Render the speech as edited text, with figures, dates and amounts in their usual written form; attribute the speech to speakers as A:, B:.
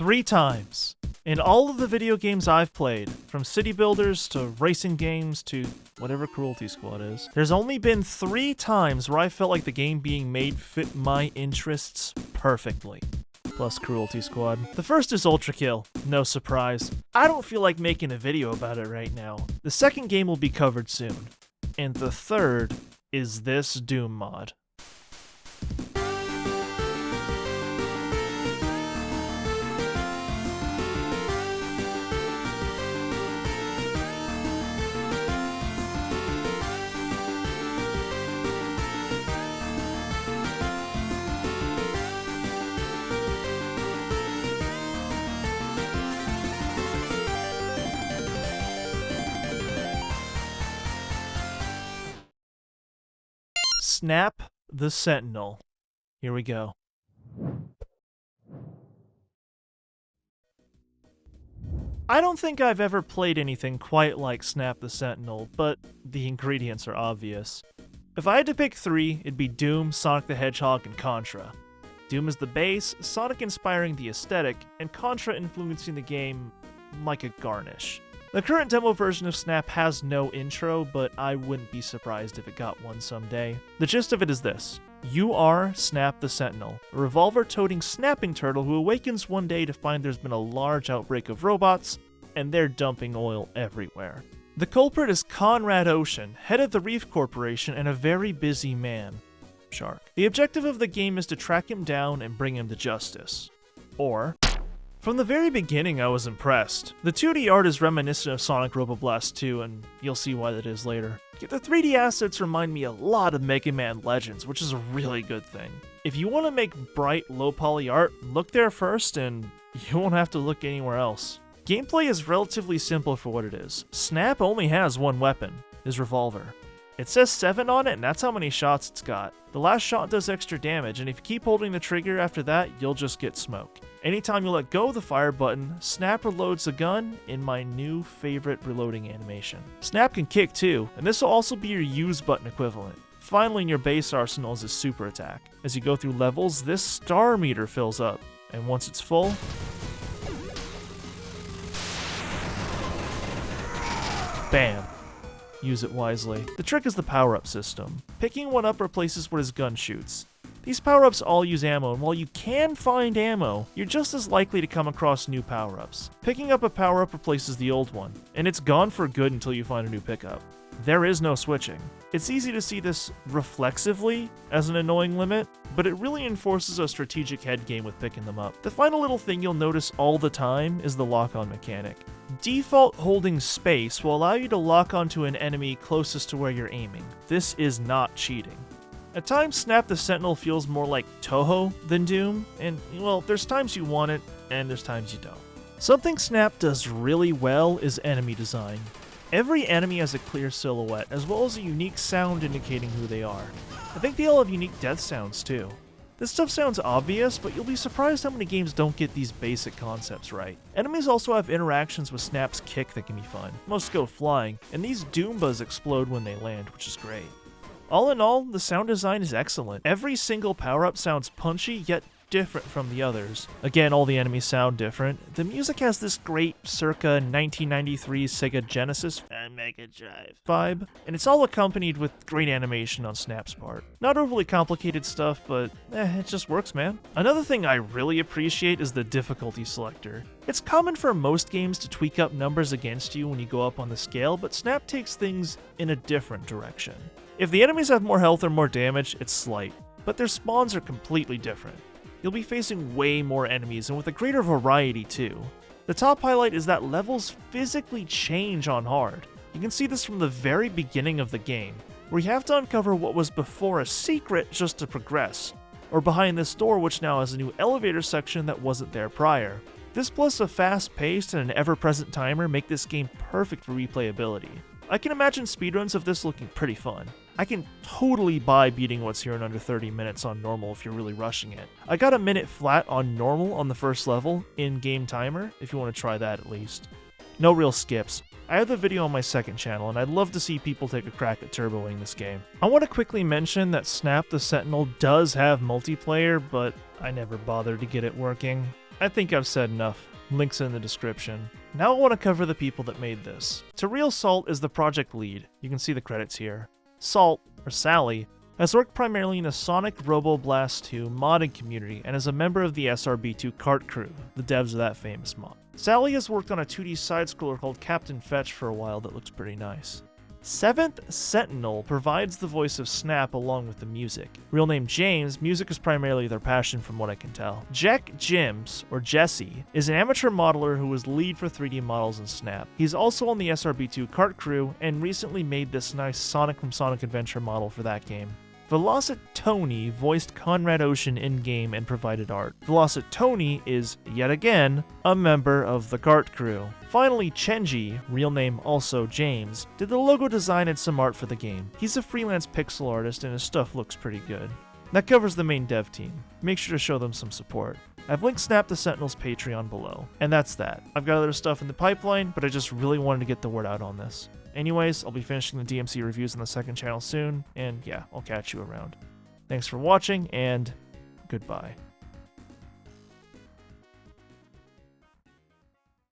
A: 3 times. In all of the video games I've played, from city builders to racing games to whatever Cruelty Squad is, there's only been 3 times where I felt like the game being made fit my interests perfectly. Plus Cruelty Squad. The first is Ultra Kill, no surprise. I don't feel like making a video about it right now. The second game will be covered soon. And the third is this Doom mod. Snap the Sentinel. Here we go. I don't think I've ever played anything quite like Snap the Sentinel, but the ingredients are obvious. If I had to pick 3, it'd be Doom, Sonic the Hedgehog, and Contra. Doom is the base, Sonic inspiring the aesthetic, and Contra influencing the game like a garnish. The current demo version of Snap has no intro, but I wouldn't be surprised if it got one someday. The gist of it is this. You are Snap the Sentinel, a revolver-toting snapping turtle who awakens one day to find there's been a large outbreak of robots, and they're dumping oil everywhere. The culprit is Conrad Ocean, head of the Reef Corporation and a very busy man. Shark. The objective of the game is to track him down and bring him to justice. Or... From the very beginning, I was impressed. The 2D art is reminiscent of Sonic Roboblast 2, and you'll see why that is later. The 3D assets remind me a lot of Mega Man Legends, which is a really good thing. If you want to make bright, low-poly art, look there first, and you won't have to look anywhere else. Gameplay is relatively simple for what it is. Snap only has one weapon, his revolver. It says 7 on it, and that's how many shots it's got. The last shot does extra damage, and if you keep holding the trigger after that, you'll just get smoke. Anytime you let go of the fire button, Snap reloads the gun in my new favorite reloading animation. Snap can kick too, and this will also be your use button equivalent. Finally, in your base arsenal is his super attack. As you go through levels, this star meter fills up, and once it's full, bam. Use it wisely. The trick is the power-up system. Picking one up replaces what his gun shoots. These power-ups all use ammo, and while you can find ammo, you're just as likely to come across new power-ups. Picking up a power-up replaces the old one, and it's gone for good until you find a new pickup. There is no switching. It's easy to see this reflexively as an annoying limit, but it really enforces a strategic head game with picking them up. The final little thing you'll notice all the time is the lock-on mechanic. Default holding space will allow you to lock onto an enemy closest to where you're aiming. This is not cheating. At times, Snap the Sentinel feels more like Toho than Doom, and, well, there's times you want it, and there's times you don't. Something Snap does really well is enemy design. Every enemy has a clear silhouette, as well as a unique sound indicating who they are. I think they all have unique death sounds, too. This stuff sounds obvious, but you'll be surprised how many games don't get these basic concepts right. Enemies also have interactions with Snap's kick that can be fun. Most go flying, and these Doombas explode when they land, which is great. All in all, the sound design is excellent. Every single power-up sounds punchy, yet different from the others. Again, all the enemies sound different. The music has this great circa 1993 Sega Genesis and Mega Drive vibe, and it's all accompanied with great animation on Snap's part. Not overly complicated stuff, but it just works, man. Another thing I really appreciate is the difficulty selector. It's common for most games to tweak up numbers against you when you go up on the scale, but Snap takes things in a different direction. If the enemies have more health or more damage, it's slight, but their spawns are completely different. You'll be facing way more enemies and with a greater variety too. The top highlight is that levels physically change on hard. You can see this from the very beginning of the game, where you have to uncover what was before a secret just to progress, or behind this door which now has a new elevator section that wasn't there prior. This plus a fast-paced and an ever-present timer make this game perfect for replayability. I can imagine speedruns of this looking pretty fun. I can totally buy beating what's here in under 30 minutes on normal if you're really rushing it. I got a minute flat on normal on the first level, in-game timer, if you want to try that at least. No real skips. I have the video on my second channel, and I'd love to see people take a crack at turboing this game. I want to quickly mention that Snap the Sentinel does have multiplayer, but I never bothered to get it working. I think I've said enough. Links in the description. Now I want to cover the people that made this. Real Salt is the project lead. You can see the credits here. Salt, or Sally, has worked primarily in the Sonic Roboblast 2 modding community and is a member of the SRB2 Kart crew, the devs of that famous mod. Sally has worked on a 2D side-scroller called Captain Fetch for a while that looks pretty nice. 7th Sentinel provides the voice of Snap along with the music. Real name James, music is primarily their passion from what I can tell. Jack Jims, or Jesse, is an amateur modeler who was lead for 3D models in Snap. He's also on the SRB2 Kart crew and recently made this nice Sonic from Sonic Adventure model for that game. Velocitony voiced Conrad Ocean in-game and provided art. Velocitony is, yet again, a member of the Kart crew. Finally, Chenji, real name also James, did the logo design and some art for the game. He's a freelance pixel artist and his stuff looks pretty good. That covers the main dev team. Make sure to show them some support. I've linked Snap to Sentinel's Patreon below. And that's that. I've got other stuff in the pipeline, but I just really wanted to get the word out on this. Anyways, I'll be finishing the DMC reviews on the second channel soon, and yeah, I'll catch you around. Thanks for watching, and goodbye.